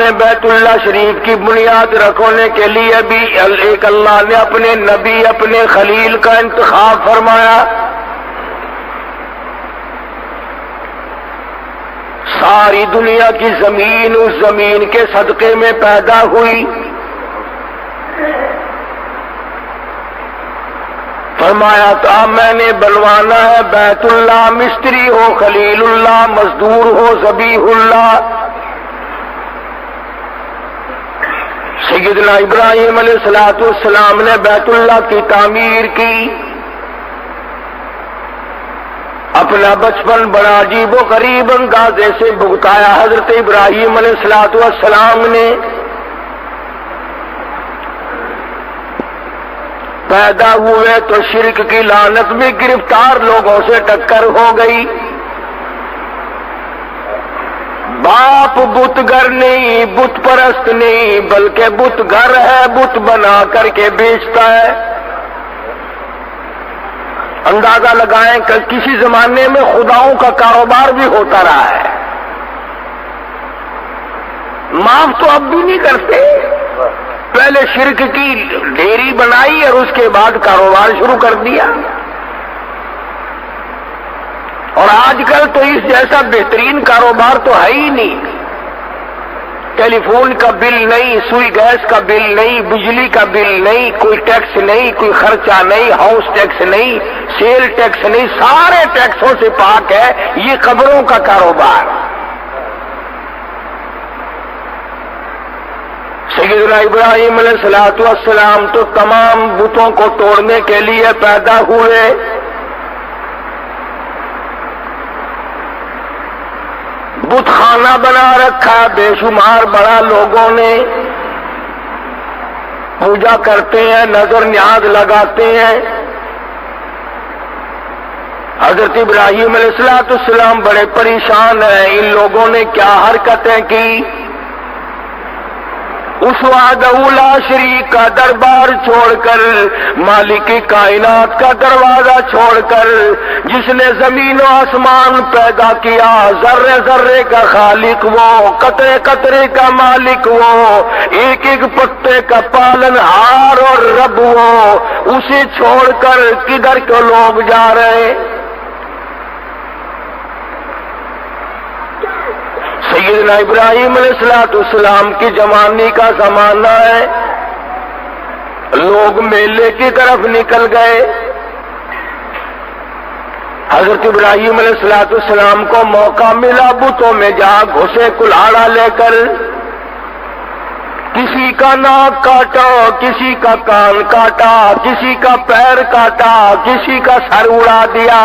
میں بیت اللہ شریف کی بنیاد رکھنے کے لیے بھی ایک اللہ نے اپنے نبی اپنے خلیل کا انتخاب فرمایا. ساری دنیا کی زمین اس زمین کے صدقے میں پیدا ہوئی. فرمایا تھا میں نے بنوانا ہے بیت اللہ، مستری ہو خلیل اللہ، مزدور ہو ذبیح اللہ. سیدنا ابراہیم علیہ السلام نے بیت اللہ کی تعمیر کی. اپنا بچپن بڑا عجیب و غریب اندازے سے بھگتایا حضرت ابراہیم علیہ السلام نے. پیدا ہوئے تو شرک کی لعنت میں گرفتار لوگوں سے ٹکر ہو گئی. باپ بت گھر نہیں، بت پرست نہیں، بلکہ بت گھر ہے، بت بنا کر کے بیچتا ہے. اندازہ لگائیں کہ کسی زمانے میں خداؤں کا کاروبار بھی ہوتا رہا ہے. معاف تو اب بھی نہیں کرتے. پہلے شرک کی ڈھیری بنائی اور اس کے بعد کاروبار شروع کر دیا. اور آج کل تو اس جیسا بہترین کاروبار تو ہے ہی نہیں. ٹیلی فون کا بل نہیں، سوئی گیس کا بل نہیں، بجلی کا بل نہیں، کوئی ٹیکس نہیں، کوئی خرچہ نہیں، ہاؤس ٹیکس نہیں، سیل ٹیکس نہیں، سارے ٹیکسوں سے پاک ہے یہ قبروں کا کاروبار. سیدنا ابراہیم علیہ السلام تو تمام بتوں کو توڑنے کے لیے پیدا ہوئے. بت خانہ بنا رکھا بے شمار بڑا لوگوں نے. پوجا کرتے ہیں، نظر نیاز لگاتے ہیں. حضرت ابراہیم علیہ السلام بڑے پریشان ہیں. ان لوگوں نے کیا حرکتیں کی. اس وحدہ لا شریک کا دربار چھوڑ کر، مالک کائنات کا دروازہ چھوڑ کر، جس نے زمین و آسمان پیدا کیا، ذرے ذرے کا خالق وہ، قطرے قطرے کا مالک وہ، ایک ایک پتے کا پالن ہار اور رب وہ، اسے چھوڑ کر کدھر کو لوگ جا رہے. سیدنا ابراہیم علیہ السلام کی جوانی کا زمانہ ہے. لوگ میلے کی طرف نکل گئے. حضرت ابراہیم علیہ السلام کو موقع ملا بتوں میں جا گھسے کلاڑا لے کر. کسی کا ناک کاٹا، کسی کا کان کاٹا، کسی کا پیر کاٹا، کسی کا سر اڑا دیا.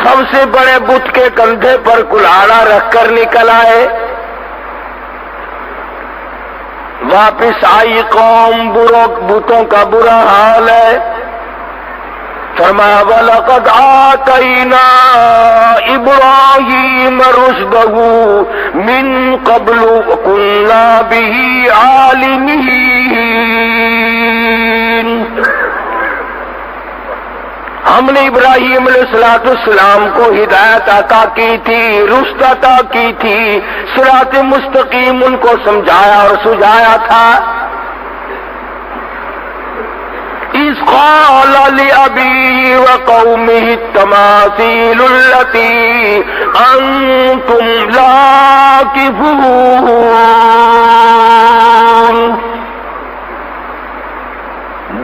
سب سے بڑے بت کے کندھے پر کلاڑا رکھ کر نکل آئے. واپس آئی قوم، بتوں کا برا حال ہے. فرمایا وَلَقَدْ آتَيْنَا إِبْرَاهِيمَ رُشْدَهُ مِنْ قَبْلُ وَكُنَّا بِهِ عَالِمِينَ. ہم نے ابراہیم علیہ السلام کو ہدایت عطا کی تھی، رشد عطا کی تھی، صراط مستقیم ان کو سمجھایا اور سجھایا تھا. اِذْ قَالَ لِأَبِيهِ وَقَوْمِهِ التَّمَاثِيلُ الَّتِي أَنْتُمْ عَاكِفُونَ.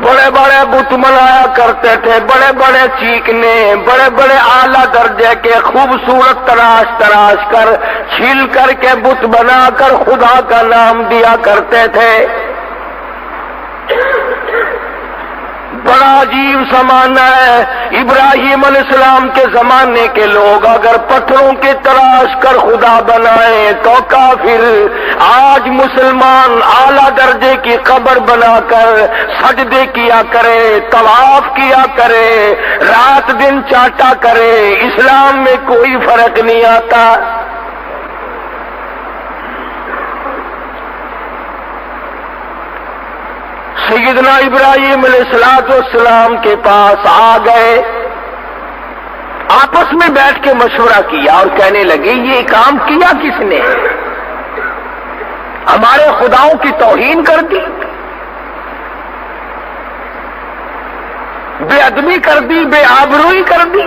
بڑے بڑے بت بنایا کرتے تھے، بڑے بڑے چیکنے، بڑے بڑے اعلیٰ درجے کے خوبصورت تراش کر چھیل کر کے بت بنا کر خدا کا نام دیا کرتے تھے. بڑا عجیب زمانہ ہے. ابراہیم علیہ السلام کے زمانے کے لوگ اگر پتھروں کی تراش کر خدا بنائیں تو کافر. آج مسلمان اعلیٰ درجے کی قبر بنا کر سجدے کیا کرے، طواف کیا کرے، رات دن چاٹا کرے، اسلام میں کوئی فرق نہیں آتا. سیدنا ابراہیم علیہ السلام کے پاس آ گئے. آپس میں بیٹھ کے مشورہ کیا اور کہنے لگے یہ کام کیا کس نے؟ ہمارے خداؤں کی توہین کر دی، بے ادبی کر دی، بے آبروئی کر دی۔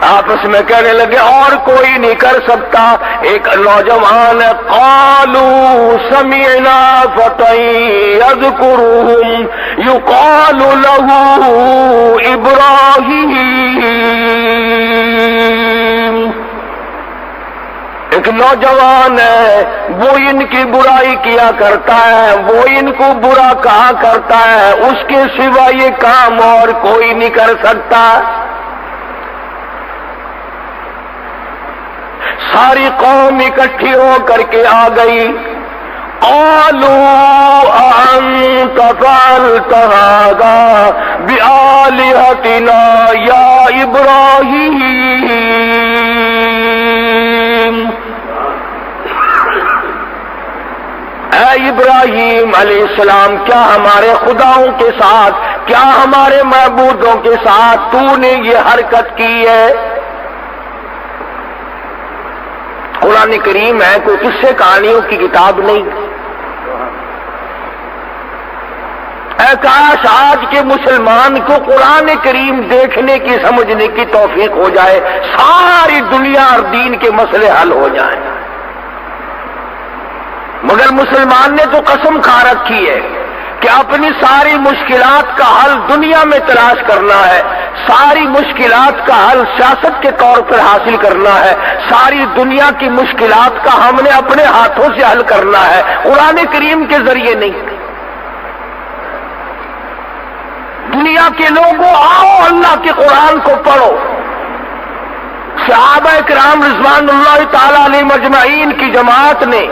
آپس میں کہنے لگے اور کوئی نہیں کر سکتا۔ ایک نوجوان قالوا سمعنا فتى يذكرهم يقال له ابراہیم، ایک نوجوان ہے وہ ان کی برائی کیا کرتا ہے، وہ ان کو برا کہا کرتا ہے، اس کے سوا یہ کام اور کوئی نہیں کر سکتا۔ ساری قوم اکٹھی ہو کر کے آ گئی۔ قالوا أأنت فعلت هذا بآلهتنا يا إبراهيم، اے ابراہیم علیہ السلام، کیا ہمارے خداؤں کے ساتھ، کیا ہمارے معبودوں کے ساتھ تو نے یہ حرکت کی ہے؟ قرآن کریم ہے، کوئی قصے کہانیوں کی کتاب نہیں۔ اے کاش آج کے مسلمان کو قرآن کریم دیکھنے کی، سمجھنے کی توفیق ہو جائے، ساری دنیا اور دین کے مسئلے حل ہو جائیں۔ مگر مسلمان نے تو قسم کھا رکھی ہے کہ اپنی ساری مشکلات کا حل دنیا میں تلاش کرنا ہے، ساری مشکلات کا حل سیاست کے طور پر حاصل کرنا ہے، ساری دنیا کی مشکلات کا ہم نے اپنے ہاتھوں سے حل کرنا ہے، قرآن کریم کے ذریعے نہیں۔ دنیا کے لوگوں آؤ اللہ کے قرآن کو پڑھو۔ صحابہ کرام رضوان اللہ تعالی علیہ مجمعین کی جماعت نے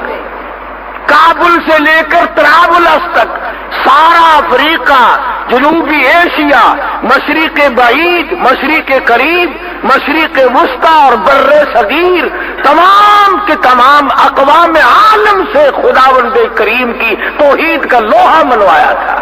کابل سے لے کر طرابلس تک سارا افریقہ، جنوبی ایشیا، مشرق بعید، مشرق قریب، مشرق وسطی اور بر صغیر، تمام کے تمام اقوام عالم سے خداوند کریم کی توحید کا لوہا منوایا تھا۔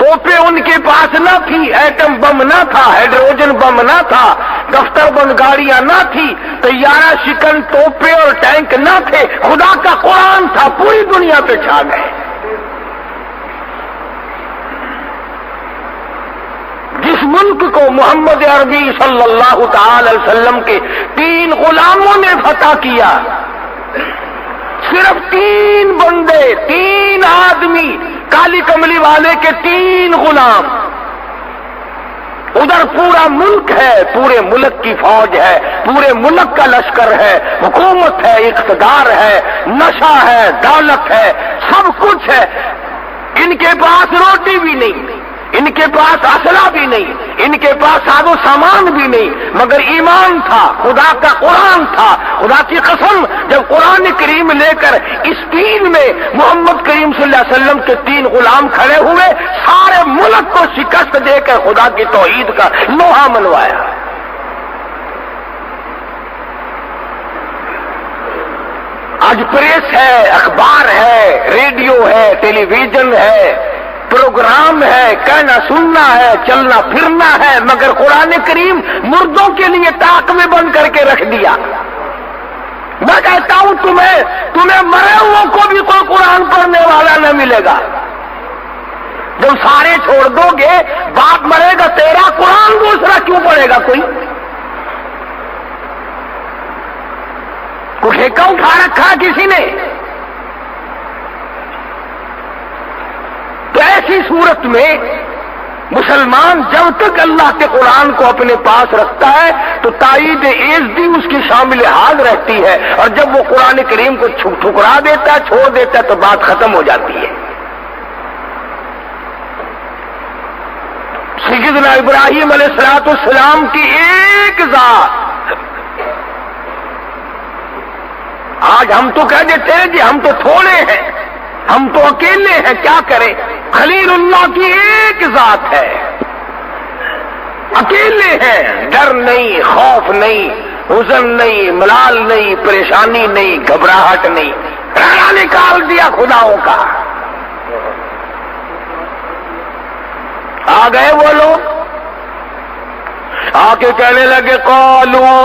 توپیں ان کے پاس نہ تھی، ایٹم بم نہ تھا، ہائیڈروجن بم نہ تھا، دفتر بند گاڑیاں نہ تھی، طیارہ شکن توپیں اور ٹینک نہ تھے، خدا کا قرآن تھا، پوری دنیا پہ چھا گئے۔ جس ملک کو محمد عربی صلی اللہ تعالی علیہ وسلم کے 3 غلاموں نے فتح کیا، صرف 3 بندے، 3 آدمی، کالی کملی والے کے 3 غلام، ادھر پورا ملک ہے، پورے ملک کی فوج ہے، پورے ملک کا لشکر ہے، حکومت ہے، اقتدار ہے، نشہ ہے، دولت ہے، سب کچھ ہے، ان کے پاس روٹی بھی نہیں، ان کے پاس اسلحہ بھی نہیں، ان کے پاس ساز و سامان بھی نہیں، مگر ایمان تھا، خدا کا قرآن تھا۔ خدا کی قسم، جب قرآن کریم لے کر اس دین میں محمد کریم صلی اللہ علیہ وسلم کے 3 غلام کھڑے ہوئے، سارے ملک کو شکست دے کر خدا کی توحید کا لوہا منوایا۔ آج پریس ہے، اخبار ہے، ریڈیو ہے، ٹیلی ویژن ہے، پروگرام ہے، کہنا سننا ہے، چلنا پھرنا ہے، مگر قرآن کریم مردوں کے لیے تاک میں بند کر کے رکھ دیا۔ میں کہتا ہوں تمہیں مرے ہوئوں کو بھی کوئی قرآن پڑھنے والا نہ ملے گا۔ جب سارے چھوڑ دو گے، باپ مرے گا تیرا، قرآن دوسرا کیوں پڑھے گا کوئی؟ کوئی ٹھیکہ اٹھا رکھا کسی نے؟ تو ایسی صورت میں مسلمان جب تک اللہ کے قرآن کو اپنے پاس رکھتا ہے تو تائید عزتی اس کی شامل حال رہتی ہے، اور جب وہ قرآن کریم کو ٹھکرا دیتا ہے، چھوڑ دیتا ہے، تو بات ختم ہو جاتی ہے۔ سیدنا ابراہیم علیہ السلام کی ایک ذات، آج ہم تو کہہ دیتے ہیں کہ ہم تو تھوڑے ہیں، ہم تو اکیلے ہیں، کیا کریں؟ خلیل اللہ کی ایک ذات ہے، اکیلے ہیں، ڈر نہیں، خوف نہیں، حزن نہیں، ملال نہیں، پریشانی نہیں، گھبراہٹ نہیں، رانا نکال دیا خداؤں کا۔ آ گئے وہ لوگ، آ کے کہنے لگے قالوا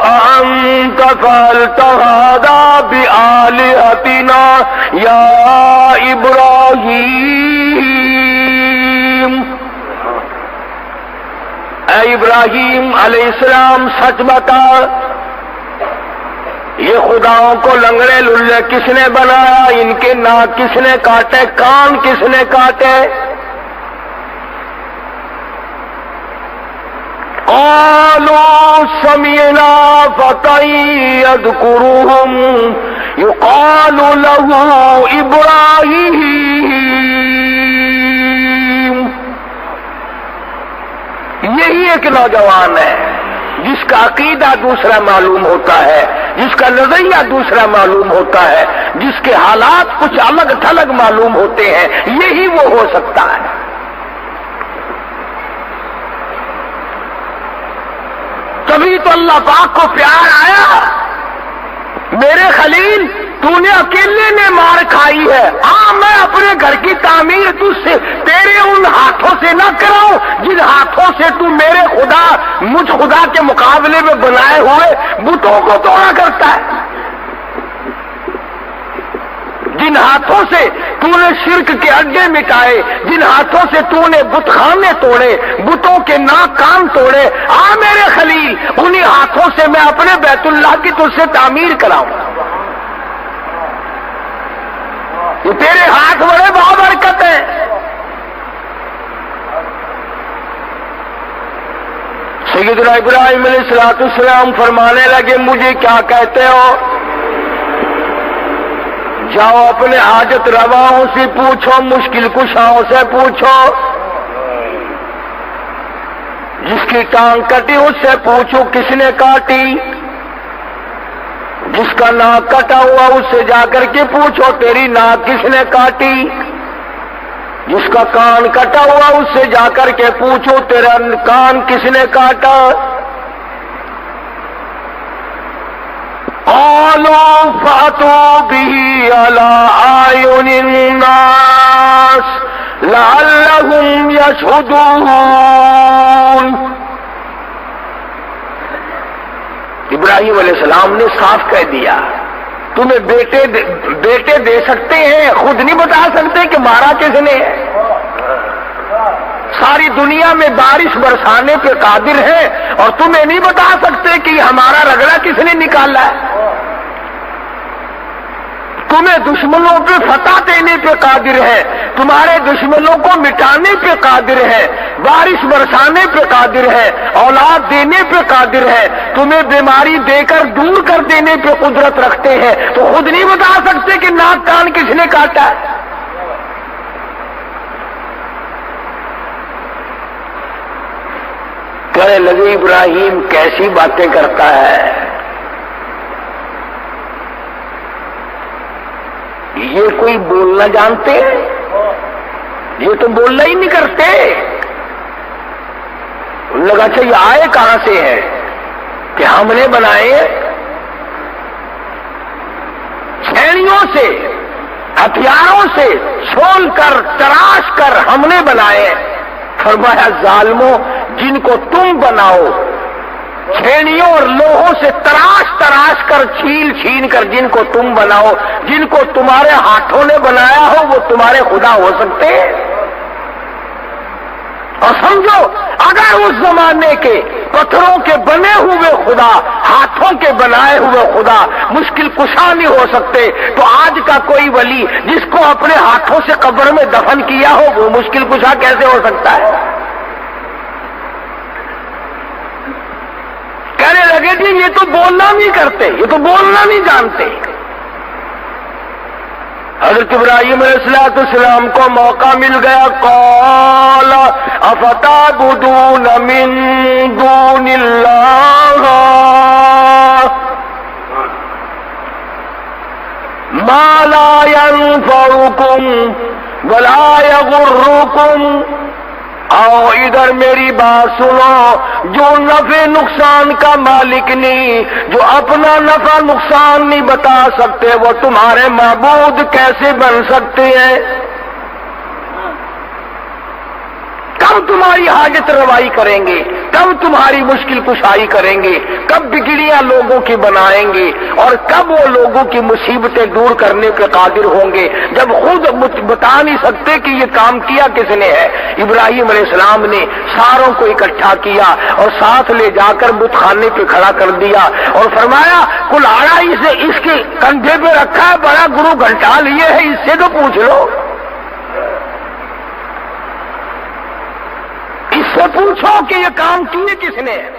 أأنت فعلت هذا بآلهتنا یا ابراہیم، اے ابراہیم علیہ السلام سچ بتا، یہ خداؤں کو لنگڑے للے کس نے بنایا؟ ان کے ناک کس نے کاٹے؟ کان کس نے کاٹے؟ قالوا سمعنا فتى يذكرهم يقال له ابراہیم، یہی ایک نوجوان ہے جس کا عقیدہ دوسرا معلوم ہوتا ہے، جس کا نظریہ دوسرا معلوم ہوتا ہے، جس کے حالات کچھ الگ تھلگ معلوم ہوتے ہیں، یہی وہ ہو سکتا ہے۔ تبھی تو اللہ پاک کو پیار آیا، میرے خلیل تو نے اکیلے نے مار کھائی ہے، میں اپنے گھر کی تعمیر تجھ سے تیرے ان ہاتھوں سے نہ کراؤں جن ہاتھوں سے تو میرے خدا مجھ خدا کے مقابلے میں بنائے ہوئے بتوں کو توڑا کرتا ہے، جن ہاتھوں سے تو نے شرک کے اڈے مٹائے، جن ہاتھوں سے تو نے بت خانے توڑے، بتوں کے ناک کان توڑے، میرے خلیل انہی ہاتھوں سے میں اپنے بیت اللہ کی تجھ سے تعمیر کراؤں۔ یہ تیرے ہاتھ بڑے بابرکت ہیں۔ سیدنا ابراہیم علیہ السلام فرمانے لگے مجھے کیا کہتے ہو؟ جاؤ اپنے حاجت رواؤں سے پوچھو، مشکل کشاؤں سے پوچھو، جس کی ٹانگ کٹی اس سے پوچھو کس نے کاٹی، جس کا ناک کٹا ہوا اس سے جا کر کے پوچھو تیری ناک کس نے کاٹی، جس کا کان کٹا ہوا اس سے جا کر کے پوچھو تیرا کان کس نے کاٹا۔ قالوا فأتوا به على أعين الناس لعلهم يشهدون۔ ابراہیم علیہ السلام نے صاف کہہ دیا تمہیں بیٹے دے سکتے ہیں، خود نہیں بتا سکتے کہ مارا کس نے ہے؟ ساری دنیا میں بارش برسانے پہ قادر ہے اور تمہیں نہیں بتا سکتے کہ ہمارا رگڑا کس نے نکالا ہے؟ تمہیں دشمنوں پہ فتح دینے پہ قادر ہے، تمہارے دشمنوں کو مٹانے پہ قادر ہے، بارش برسانے پہ قادر ہے، اولاد دینے پہ قادر ہے، تمہیں بیماری دے کر دور کر دینے پہ قدرت رکھتے ہیں، تو خود نہیں بتا سکتے کہ ناک کان کس نے کاٹا ہے؟ کہنے لگے ابراہیم کیسی باتیں کرتا ہے، یہ کوئی بولنا جانتے ہیں؟ یہ تو بولنا ہی نہیں کرتے۔ لگا اچھا یہ آئے کہاں سے ہے کہ ہم نے بنائے؟ چھینیوں سے، ہتھیاروں سے چھول کر تراش کر ہم نے بنائے۔ فرمایا ظالموں جن کو تم بناؤ، چھینیوں اور لوہوں سے تراش کر چھین کر جن کو تم بناؤ، جن کو تمہارے ہاتھوں نے بنایا ہو وہ تمہارے خدا ہو سکتے ہیں؟ اور سمجھو اگر اس زمانے کے پتھروں کے بنے ہوئے خدا، ہاتھوں کے بنائے ہوئے خدا مشکل کشا نہیں ہو سکتے، تو آج کا کوئی ولی جس کو اپنے ہاتھوں سے قبر میں دفن کیا ہو وہ مشکل کشا کیسے ہو سکتا ہے؟ کہنے لگے جی یہ تو بولنا نہیں کرتے، یہ تو بولنا نہیں جانتے۔ حضرت ابراہیم علیہ السلام کو موقع مل گیا، قال افتعبدون من دون اللہ ما لا ينفعكم ولا يضركم۔ آؤ ادھر میری بات سنو، جو نفع نقصان کا مالک نہیں، جو اپنا نفع نقصان نہیں بتا سکتے، وہ تمہارے معبود کیسے بن سکتے ہیں؟ کب تمہاری حاجت روائی کریں گے، کب تمہاری مشکل کشائی کریں گے، کب بگڑیاں لوگوں کی بنائیں گے، اور کب وہ لوگوں کی مصیبتیں دور کرنے کے قادر ہوں گے، جب خود بتا نہیں سکتے کہ یہ کام کیا کس نے ہے۔ ابراہیم علیہ السلام نے ساروں کو اکٹھا کیا اور ساتھ لے جا کر بت خانے پہ کھڑا کر دیا اور فرمایا کلاڑا اسے اس کے کندھے پہ رکھا ہے، بڑا گرو گھنٹال یہ ہے، اس سے تو پوچھ لو، اس سے پوچھو کہ یہ کام کیے کس نے ہے۔